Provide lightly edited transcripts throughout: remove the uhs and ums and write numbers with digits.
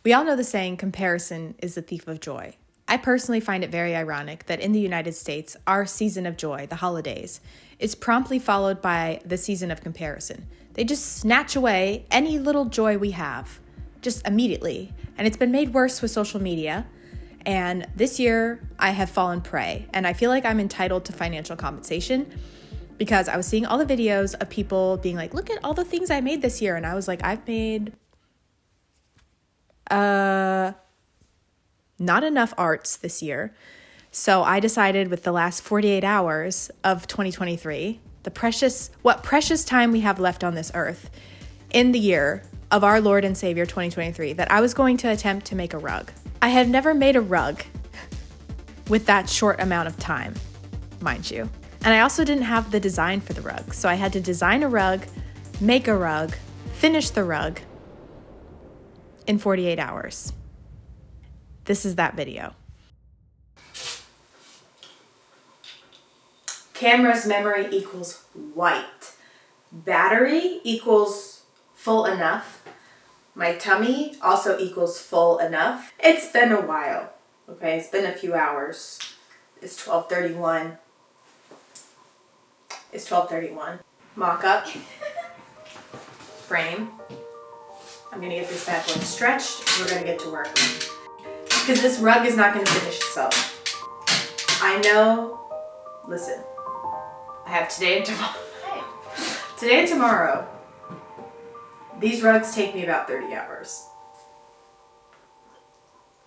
We all know the saying, comparison is the thief of joy. I personally find it very ironic that in the United States, our season of joy, the holidays, is promptly followed by the season of comparison. They just snatch away any little joy we have, just immediately. And it's been made worse with social media. And this year, I have fallen prey. And I feel like I'm entitled to financial compensation because I was seeing all the videos of people being like, look at all the things I made this year. And I was like, I've made not enough arts this year. So I decided with the last 48 hours of 2023, what precious time we have left on this earth in the year of our Lord and Savior 2023, that I was going to attempt to make a rug. I had never made a rug with that short amount of time, mind you. And I also didn't have the design for the rug. So I had to design a rug, make a rug, finish the rug in 48 hours. This is that video. Camera's memory equals white. Battery equals full enough. My tummy also equals full enough. It's been a while, okay? It's been a few hours. It's 12:31. It's 12:31. Mock-up. Frame. I'm gonna get this bad boy stretched. We're gonna get to work. Because this rug is not gonna finish itself. I know, listen, I have today and tomorrow. Today and tomorrow. These rugs take me about 30 hours.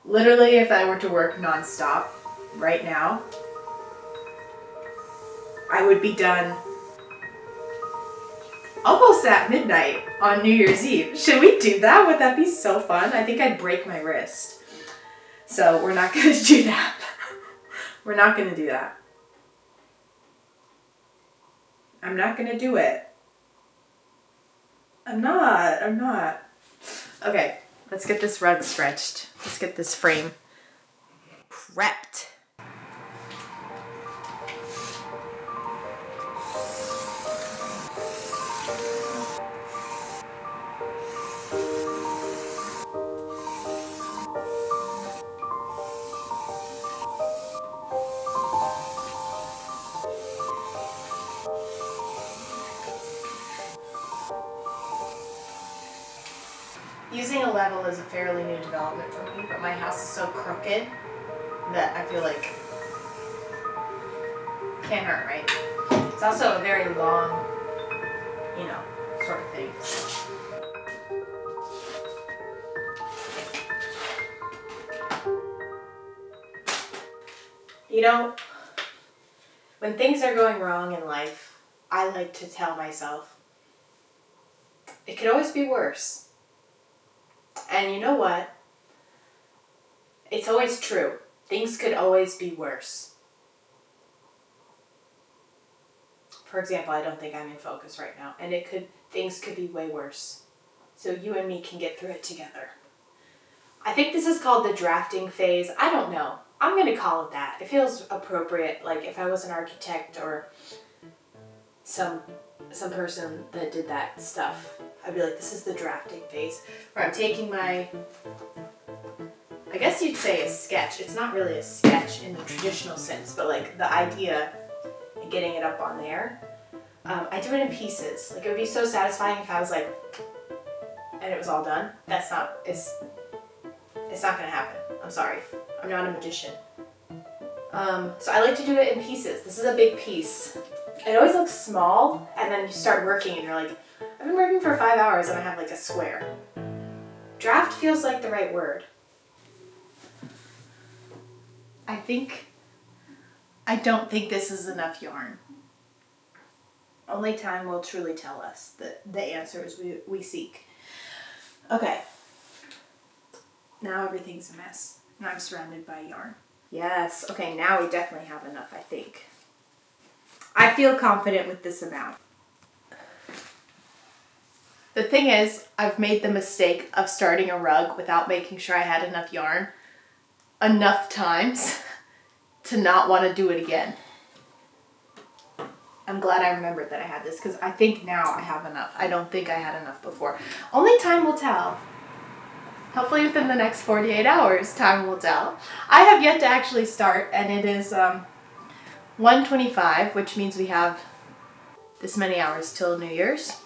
Literally, if I were to work nonstop right now, I would be done almost at midnight on New Year's Eve. Should we do that? Would that be so fun? I think I'd break my wrist. So we're not going to do that. We're not going to do that. I'm not going to do it. I'm not. Okay, let's get this rug stretched. Let's get this frame prepped. Using a level is a fairly new development for me, but my house is so crooked that I feel like can't hurt, right? It's also a very long, sort of thing. When things are going wrong in life, I like to tell myself, it could always be worse. And you know what? It's always true. Things could always be worse. For example, I don't think I'm in focus right now, and things could be way worse. So you and me can get through it together. I think this is called the drafting phase. I don't know. I'm going to call it that. It feels appropriate, like if I was an architect or some person that did that stuff. I'd be like, this is the drafting phase, where I'm taking I guess you'd say a sketch. It's not really a sketch in the traditional sense, but like the idea and getting it up on there. I do it in pieces. Like it would be so satisfying if I was like, and it was all done. It's not gonna happen. I'm sorry. I'm not a magician. So I like to do it in pieces. This is a big piece. It always looks small, and then you start working and you're like, I've been working for 5 hours and I have like a square. Draft feels like the right word. I don't think this is enough yarn. Only time will truly tell us the answers we seek. Okay. Now everything's a mess and I'm surrounded by yarn. Yes. Okay, now we definitely have enough, I think. I feel confident with this amount. The thing is, I've made the mistake of starting a rug without making sure I had enough yarn enough times to not want to do it again. I'm glad I remembered that I had this because I think now I have enough. I don't think I had enough before. Only time will tell. Hopefully within the next 48 hours, time will tell. I have yet to actually start, and it is 1:25, which means we have this many hours till New Year's.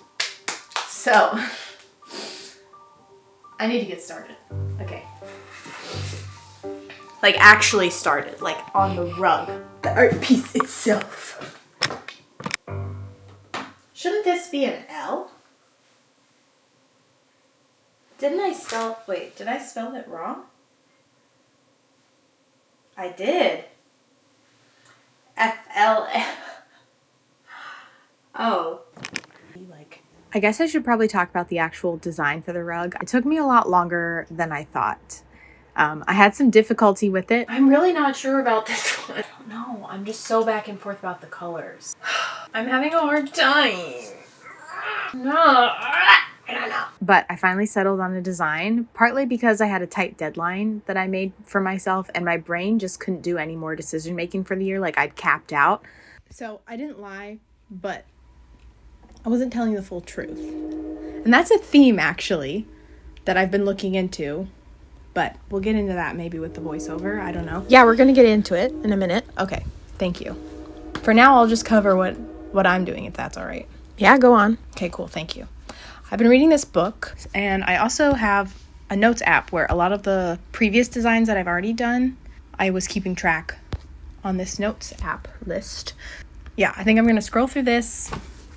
So, I need to get started. Okay. Like actually started, like on the rug. The art piece itself. Shouldn't this be an L? Did I spell it wrong? I did. F-L-F. Oh. I guess I should probably talk about the actual design for the rug. It took me a lot longer than I thought. I had some difficulty with it. I'm really not sure about this one. I don't know. I'm just so back and forth about the colors. I'm having a hard time. No. I don't know. But I finally settled on a design, partly because I had a tight deadline that I made for myself and my brain just couldn't do any more decision making for the year. Like I'd capped out. So I didn't lie, but I wasn't telling the full truth. And that's a theme actually that I've been looking into. But we'll get into that maybe with the voiceover. I don't know. Yeah, we're going to get into it in a minute. Okay, thank you. For now, I'll just cover what I'm doing, if that's all right. Yeah, go on. Okay, cool. Thank you. I've been reading this book, and I also have a notes app where a lot of the previous designs that I've already done, I was keeping track on this notes app list. Yeah, I think I'm going to scroll through this,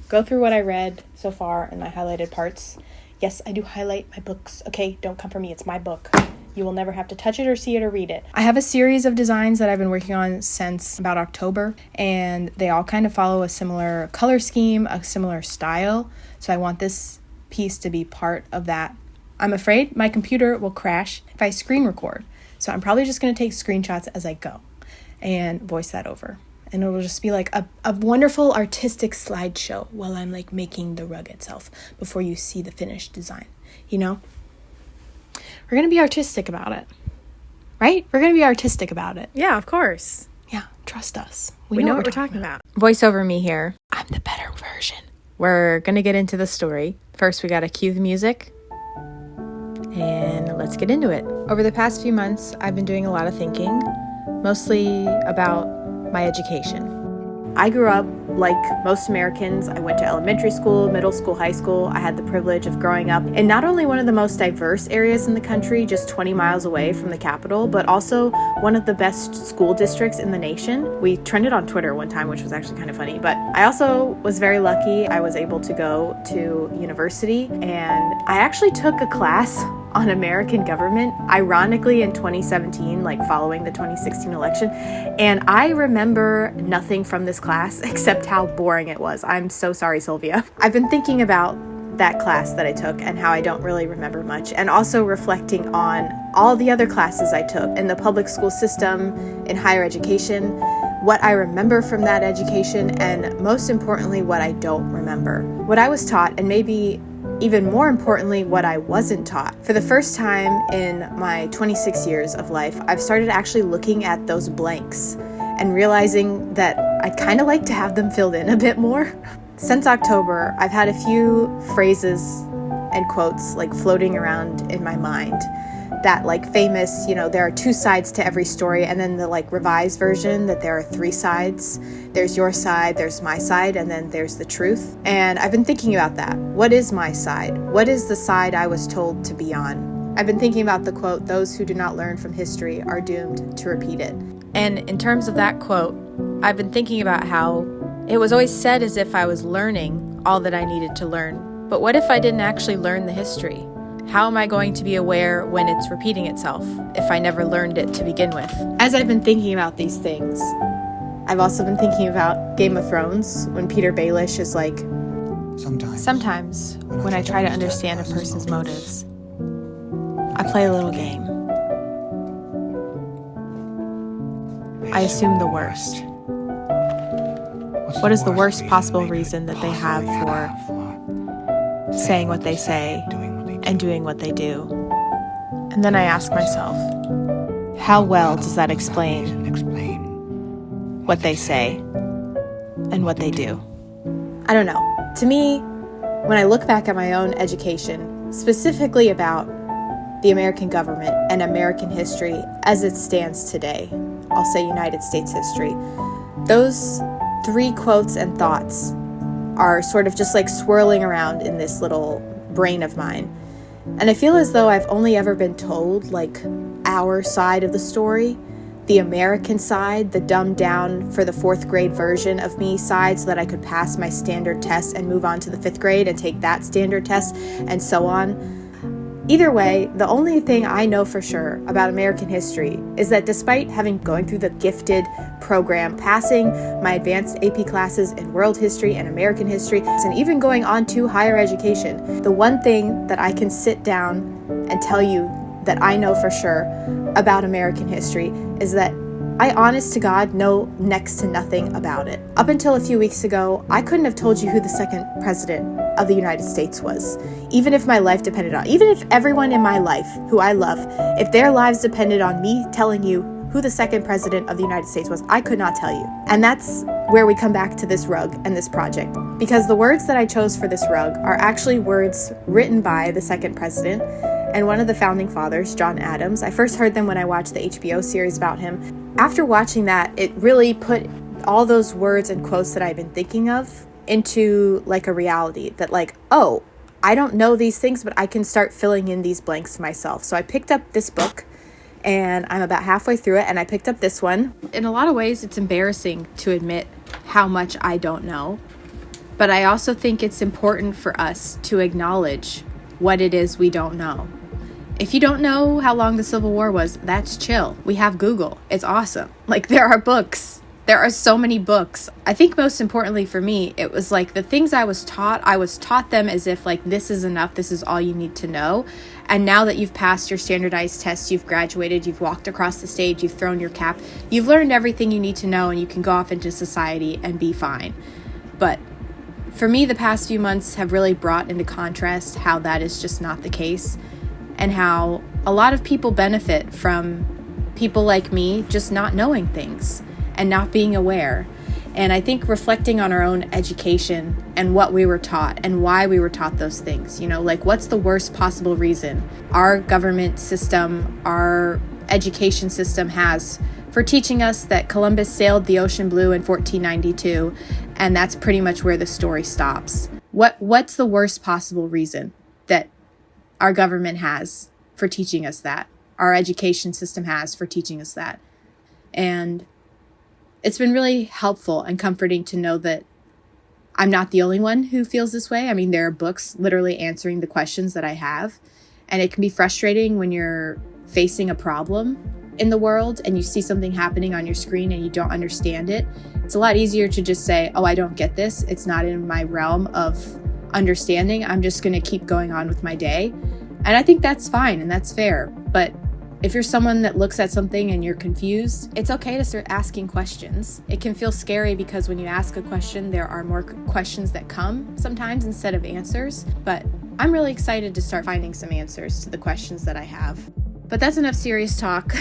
go through what I read so far in my highlighted parts. Yes, I do highlight my books. Okay, don't come for me. It's my book. You will never have to touch it or see it or read it. I have a series of designs that I've been working on since about October, and they all kind of follow a similar color scheme, a similar style. So I want this piece to be part of that. I'm afraid my computer will crash if I screen record. So I'm probably just going to take screenshots as I go and voice that over. And it'll just be like a wonderful artistic slideshow while I'm like making the rug itself before you see the finished design, you know? We're going to be artistic about it, right? We're going to be artistic about it. Yeah, of course. Yeah, trust us. We know what we're talking about. Voice over me here. I'm the better version. We're going to get into the story. First, we got to cue the music. And let's get into it. Over the past few months, I've been doing a lot of thinking, mostly about my education. I grew up like most Americans. I went to elementary school, middle school, high school. I had the privilege of growing up in not only one of the most diverse areas in the country, just 20 miles away from the capital, but also one of the best school districts in the nation. We trended on Twitter one time, which was actually kind of funny. But I also was very lucky. I was able to go to university, and I actually took a class on American government, ironically in 2017, like following the 2016 election. And I remember nothing from this class except how boring it was. I'm so sorry, Sylvia. I've been thinking about that class that I took and how I don't really remember much, and also reflecting on all the other classes I took in the public school system, in higher education, what I remember from that education, and most importantly, what I don't remember. What I was taught, and maybe even more importantly, what I wasn't taught. For the first time in my 26 years of life, I've started actually looking at those blanks and realizing that I'd kind of like to have them filled in a bit more. Since October, I've had a few phrases and quotes like floating around in my mind. That like famous, there are two sides to every story, and then the like revised version that there are three sides. There's your side, there's my side, and then there's the truth. And I've been thinking about that. What is my side? What is the side I was told to be on? I've been thinking about the quote, "Those who do not learn from history are doomed to repeat it." And in terms of that quote, I've been thinking about how it was always said as if I was learning all that I needed to learn. But what if I didn't actually learn the history? How am I going to be aware when it's repeating itself if I never learned it to begin with? As I've been thinking about these things, I've also been thinking about Game of Thrones, when Peter Baelish is like, Sometimes when I try to understand a person's motives, I play a little game. I assume the worst. What is the worst possible reason that they have for saying what they say and doing what they do? And then I ask myself, how well does that explain what they say and what they do? I don't know. To me, when I look back at my own education, specifically about the American government, and American history as it stands today. I'll say United States history. Those three quotes and thoughts are sort of just like swirling around in this little brain of mine. And I feel as though I've only ever been told like our side of the story, the American side, the dumbed down for the 4th grade version of me side, so that I could pass my standard test and move on to the 5th grade and take that standard test and so on. Either way, the only thing I know for sure about American history is that despite having going through the gifted program, passing my advanced AP classes in world history and American history, and even going on to higher education, the one thing that I can sit down and tell you that I know for sure about American history is that I honest to God know next to nothing about it. Up until a few weeks ago, I couldn't have told you who the 2nd president of the United States was, even if my life depended on, even if everyone in my life who I love, if their lives depended on me telling you who the 2nd president of the United States was, I could not tell you. And that's where we come back to this rug and this project. Because the words that I chose for this rug are actually words written by the 2nd president and one of the founding fathers, John Adams. I first heard them when I watched the HBO series about him. After watching that, it really put all those words and quotes that I've been thinking of into like a reality that like, oh, I don't know these things, but I can start filling in these blanks myself. So I picked up this book and I'm about halfway through it, and I picked up this one. In a lot of ways, it's embarrassing to admit how much I don't know, but I also think it's important for us to acknowledge what it is we don't know. If you don't know how long the Civil War was, that's chill. We have Google. It's awesome. Like, there are books. There are so many books. I think most importantly for me, it was like the things I was taught them as if like this is enough, this is all you need to know. And now that you've passed your standardized tests, you've graduated, you've walked across the stage, you've thrown your cap, you've learned everything you need to know, and you can go off into society and be fine. But for me, the past few months have really brought into contrast how that is just not the case, and how a lot of people benefit from people like me just not knowing things and not being aware. And I think reflecting on our own education and what we were taught and why we were taught those things, like what's the worst possible reason our government system, our education system has for teaching us that Columbus sailed the ocean blue in 1492, and that's pretty much where the story stops. What's the worst possible reason that our government has for teaching us that, our education system has for teaching us that? And it's been really helpful and comforting to know that I'm not the only one who feels this way. I mean, there are books literally answering the questions that I have, and it can be frustrating when you're facing a problem in the world and you see something happening on your screen and you don't understand it. It's a lot easier to just say, oh, I don't get this. It's not in my realm of understanding. I'm just going to keep going on with my day. And I think that's fine and that's fair. But if you're someone that looks at something and you're confused, it's okay to start asking questions. It can feel scary because when you ask a question, there are more questions that come sometimes instead of answers. But I'm really excited to start finding some answers to the questions that I have. But that's enough serious talk.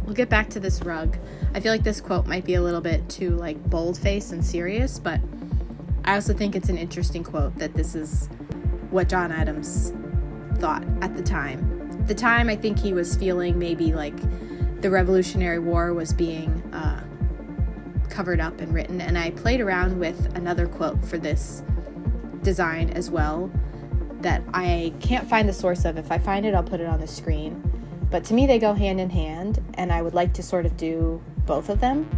We'll get back to this rug. I feel like this quote might be a little bit too bold-faced and serious, but I also think it's an interesting quote that this is what John Adams thought at the time. At the time, I think he was feeling maybe like the Revolutionary War was being covered up and written. And I played around with another quote for this design as well that I can't find the source of. If I find it, I'll put it on the screen. But to me, they go hand in hand, and I would like to sort of do both of them.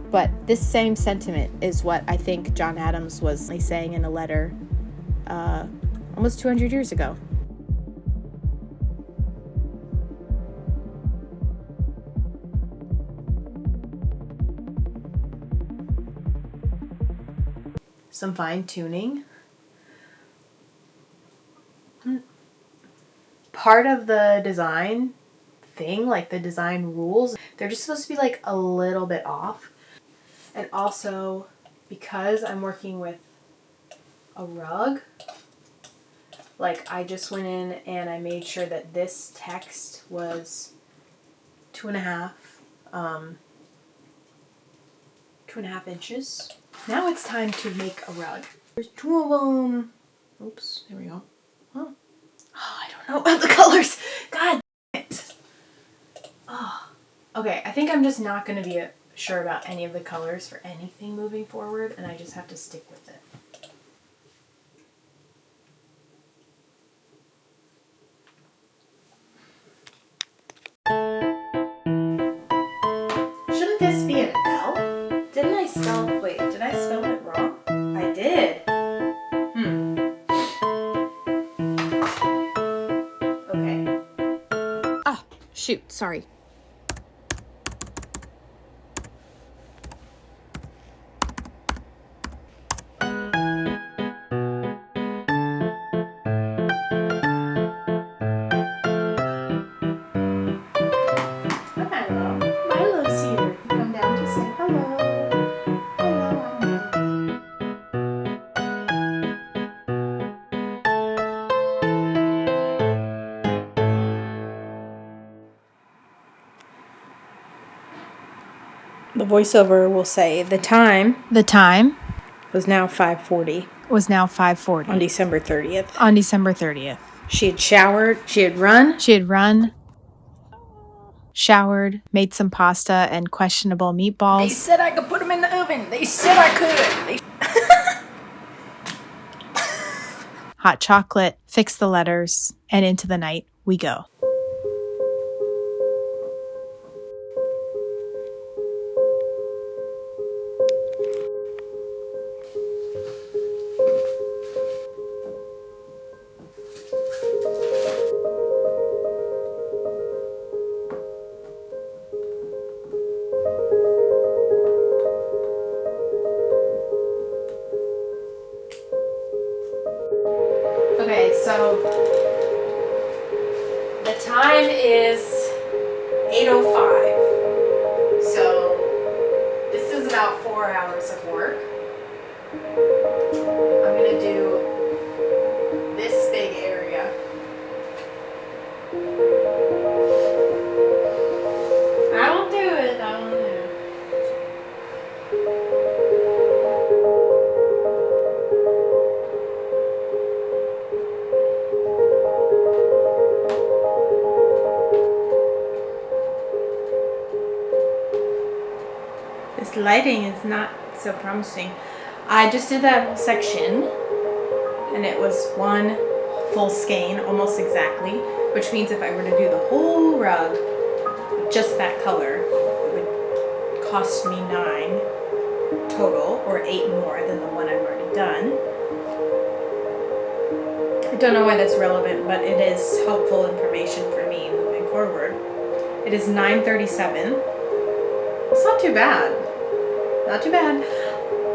But this same sentiment is what I think John Adams was saying in a letter almost 200 years ago. Some fine-tuning. Part of the design thing, like the design rules, they're just supposed to be a little bit off. And also, because I'm working with a rug, I just went in and I made sure that this text was 2.5 inches. Now it's time to make a rug. There's 2 of them. Oops, there we go. Oh, Oh, I don't know about the colors. God damn it. Oh. Okay, I think I'm just not going to be sure about any of the colors for anything moving forward, and I just have to stick with it. Shouldn't this be an L? Didn't I spell... Wait, did I spell it wrong? I did. Okay. Ah, shoot, sorry. Hi, Milo. Milo's here. Come down to say hello. Hello, Milo. The voiceover will say the time was now 5:40 on December 30th. She had showered, she had run, showered, made some pasta and questionable meatballs. They said I could put them in the oven. They said I could. Hot chocolate, fix the letters, and into the night we go. Okay, so the time is 8:05. So this is about 4 hours of work. I'm gonna do this big area. I won't do it. I won't do it. This lighting is not so promising. I just did that whole section, and it was one full skein, almost exactly, which means if I were to do the whole rug with just that color, it would cost me 9 total, or 8 more than the one I've already done. I don't know why that's relevant, but it is helpful information for me moving forward. It is 9:37. It's not too bad. Not too bad.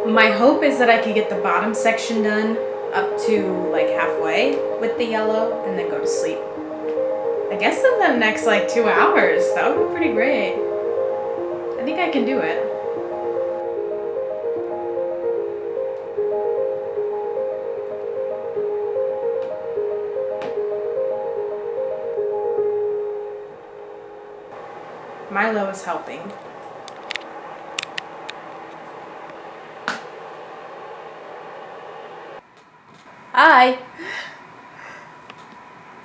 My hope is that I could get the bottom section done up to like halfway with the yellow and then go to sleep. I guess in the next like 2 hours. That would be pretty great. I think I can do it. Milo is helping. Hi.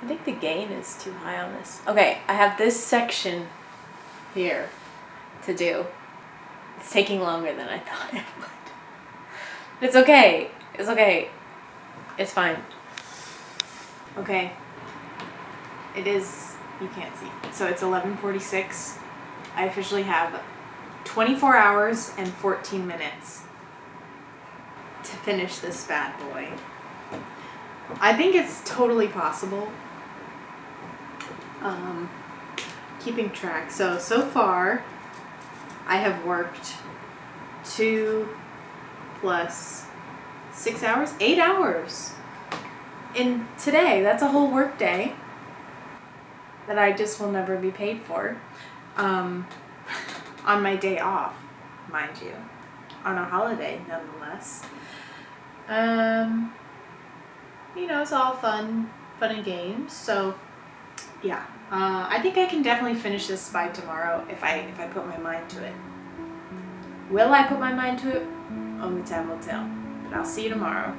I think the gain is too high on this. Okay, I have this section here to do. It's taking longer than I thought it would. But it's okay. It's okay. It's fine. Okay. It is, you can't see. So it's 11:46. I officially have 24 hours and 14 minutes to finish this bad boy. I think it's totally possible. Keeping track. So far, I have worked 2 plus 6 hours, 8 hours. In today, that's a whole work day that I just will never be paid for. On my day off, mind you. On a holiday, nonetheless. You know, it's all fun and games. So, yeah. I think I can definitely finish this by tomorrow if I put my mind to it. Will I put my mind to it? Only time will tell. But I'll see you tomorrow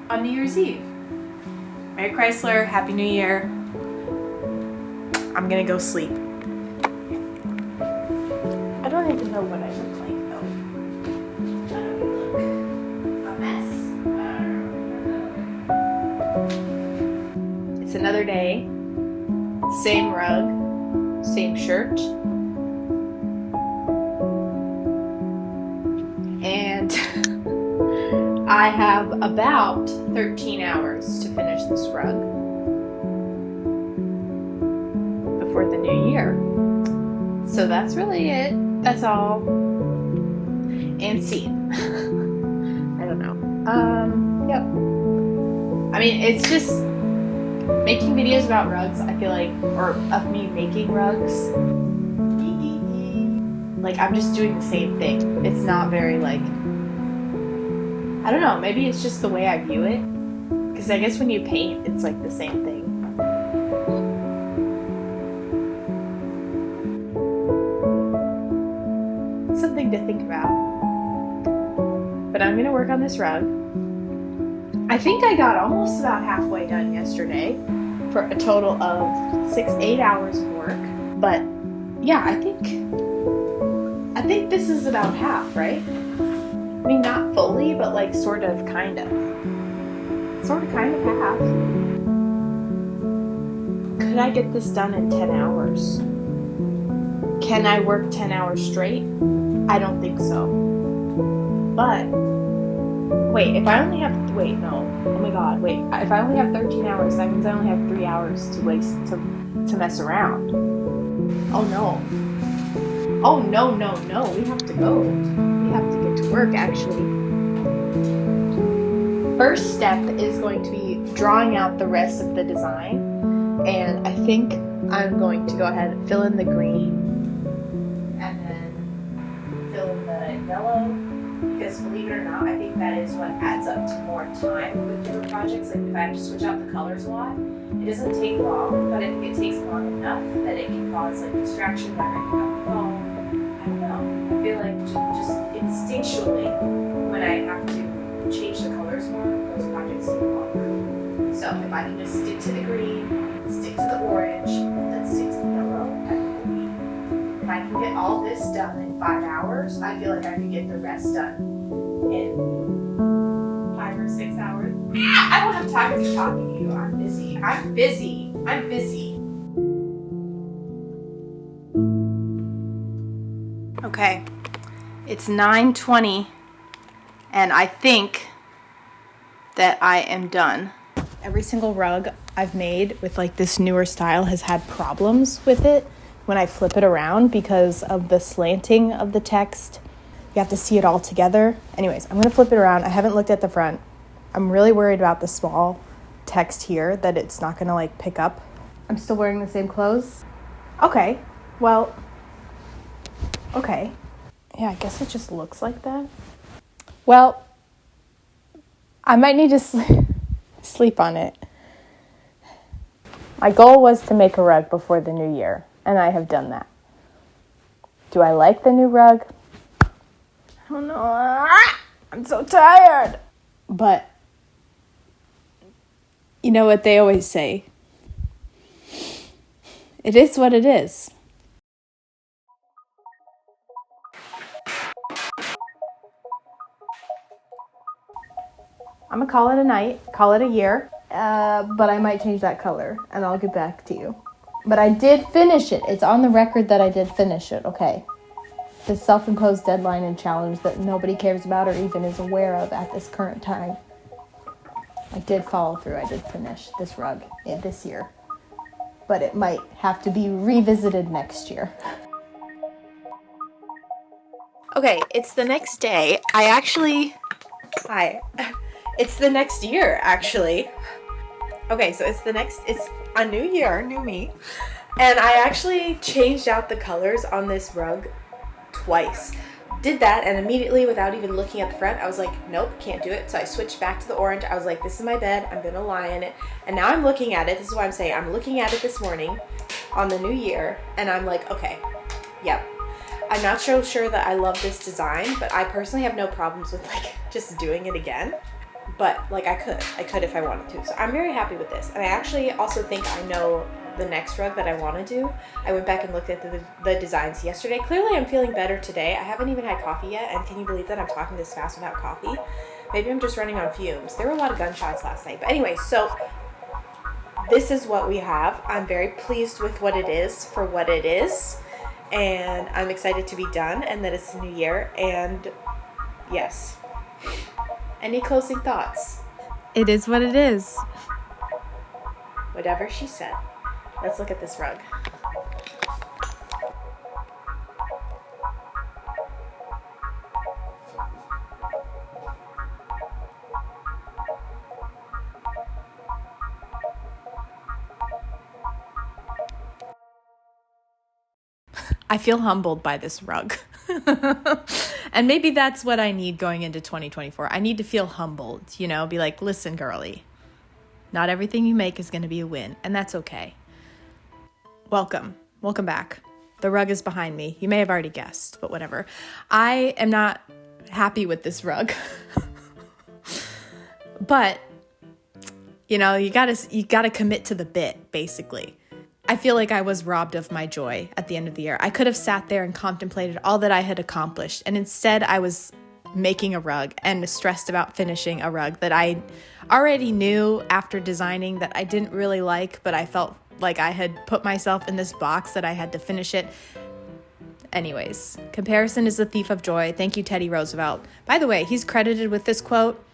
on New Year's Eve. Merry Chrysler, Happy New Year. I'm gonna go sleep. I don't even know what I look like though. I don't look a mess. It's another day. Same rug, same shirt. And I have about 13 hours to finish this rug before the new year. So that's really it. That's all. And scene. I don't know. Yep. I mean, it's just making videos about rugs, I feel like, or of me making rugs. Like, I'm just doing the same thing. It's not very, like, I don't know, maybe it's just the way I view it. Because I guess when you paint, it's like the same thing. Something to think about. But I'm gonna work on this rug. I think I got almost about halfway done yesterday for a total of 8 hours of work. But yeah, I think this is about half, right? I mean, not fully, but like sort of, kind of half. Could I get this done in 10 hours? Can I work 10 hours straight? I don't think so. But, wait, if I only have, no. Oh my god, wait. If I only have 13 hours, that means I only have 3 hours to waste to mess around. Oh no. Oh no, we have to go. We have to get to work, actually. First step is going to be drawing out the rest of the design. And I think I'm going to go ahead and fill in the green. And then fill in the yellow. Because believe it or not, I think that is what adds up to more time with different projects. Like if I have to switch out the colors a lot, it doesn't take long, but I think it takes long enough that it can cause like distraction by writing out the phone. I don't know. I feel like just instinctually, when I have to change the colors more, those projects take longer. So if I can just stick to the green, stick to the orange, then stick to the yellow, if I can get all this done in 5 hours, I feel like I can get the rest done in 5 or 6 hours. I don't have time to be talking to you. I'm busy. Okay, it's 9:20, and I think that I am done. Every single rug I've made with like this newer style has had problems with it when I flip it around because of the slanting of the text. You have to see it all together. Anyways, I'm gonna flip it around. I haven't looked at the front. I'm really worried about the small text here, that it's not gonna like pick up. I'm still wearing the same clothes. Okay, well, okay. Yeah, I guess it just looks like that. Well, I might need to sleep on it. My goal was to make a rug before the new year, and I have done that. Do I like the new rug? I don't know. I'm so tired. But you know what they always say. It is what it is. I'm going to call it a night, call it a year, but I might change that color, and I'll get back to you. But I did finish it. It's on the record that I did finish it, okay? The self-imposed deadline and challenge that nobody cares about or even is aware of at this current time. I did follow through. I did finish this rug this year. But it might have to be revisited next year. Okay, it's the next day. It's the next year, actually. Okay, so it's a new year, new me. And I actually changed out the colors on this rug twice. Did that, and immediately, without even looking at the front, I was like, nope, can't do it. So I switched back to the orange. I was like, this is my bed. I'm going to lie in it. And now I'm looking at it. This is what I'm saying. I'm looking at it this morning on the new year, and I'm like, okay, yep. I'm not so sure that I love this design, but I personally have no problems with like just doing it again. but like I could if I wanted to. So I'm very happy with this. And I actually also think I know the next rug that I want to do. I went back and looked at the designs yesterday. Clearly I'm feeling better today. I haven't even had coffee yet, and can you believe that I'm talking this fast without coffee? Maybe I'm just running on fumes. There were a lot of gunshots last night. But anyway, so this is what we have. I'm very pleased with what it is for what it is. And I'm excited to be done and that it's a new year. And yes. Any closing thoughts? It is what it is. Whatever she said. Let's look at this rug. I feel humbled by this rug. And maybe that's what I need going into 2024. I need to feel humbled, you know, be like, listen, girly, not everything you make is going to be a win, and that's okay. Welcome back. The rug is behind me. You may have already guessed, but whatever. I am not happy with this rug. But, you know, you gotta commit to the bit, basically. I feel like I was robbed of my joy at the end of the year. I could have sat there and contemplated all that I had accomplished, and instead I was making a rug and stressed about finishing a rug that I already knew after designing that I didn't really like, but I felt like I had put myself in this box that I had to finish it. Anyways, comparison is the thief of joy. Thank you, Teddy Roosevelt. By the way, he's credited with this quote.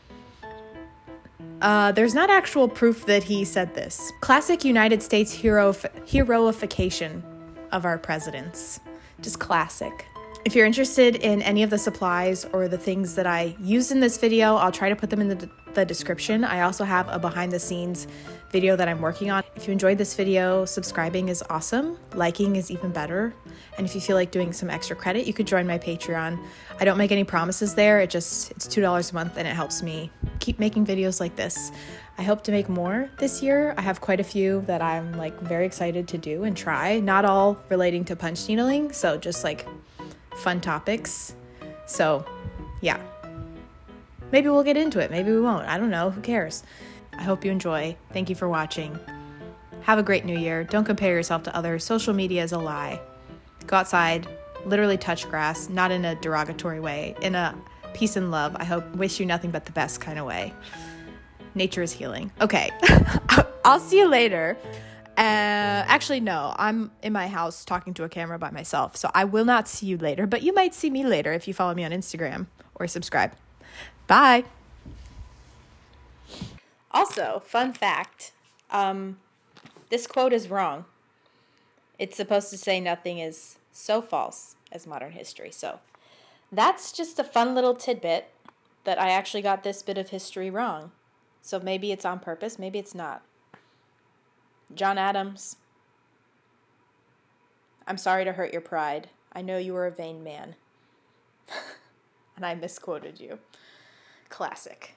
There's not actual proof that he said this. Classic United States heroification of our presidents. Just classic. If you're interested in any of the supplies or the things that I used in this video, I'll try to put them in the description. I also have a behind the scenes video that I'm working on. If you enjoyed this video, subscribing is awesome. Liking is even better. And if you feel like doing some extra credit, you could join my Patreon. I don't make any promises there. It's $2 a month and it helps me keep making videos like this. I hope to make more this year. I have quite a few that I'm like very excited to do and try. Not all relating to punch needling, so just like fun topics. So yeah, maybe we'll get into it. Maybe we won't. I don't know. Who cares? I hope you enjoy. Thank you for watching. Have a great new year. Don't compare yourself to others. Social media is a lie. Go outside, literally touch grass, not in a derogatory way, in a peace and love. Wish you nothing but the best kind of way. Nature is healing. Okay. I'll see you later. Actually, no, I'm in my house talking to a camera by myself, so I will not see you later, but you might see me later if you follow me on Instagram or subscribe. Bye. Also, fun fact, this quote is wrong. It's supposed to say nothing is so false as modern history. So that's just a fun little tidbit that I actually got this bit of history wrong. So maybe it's on purpose, maybe it's not. John Adams, I'm sorry to hurt your pride. I know you were a vain man. And I misquoted you. Classic.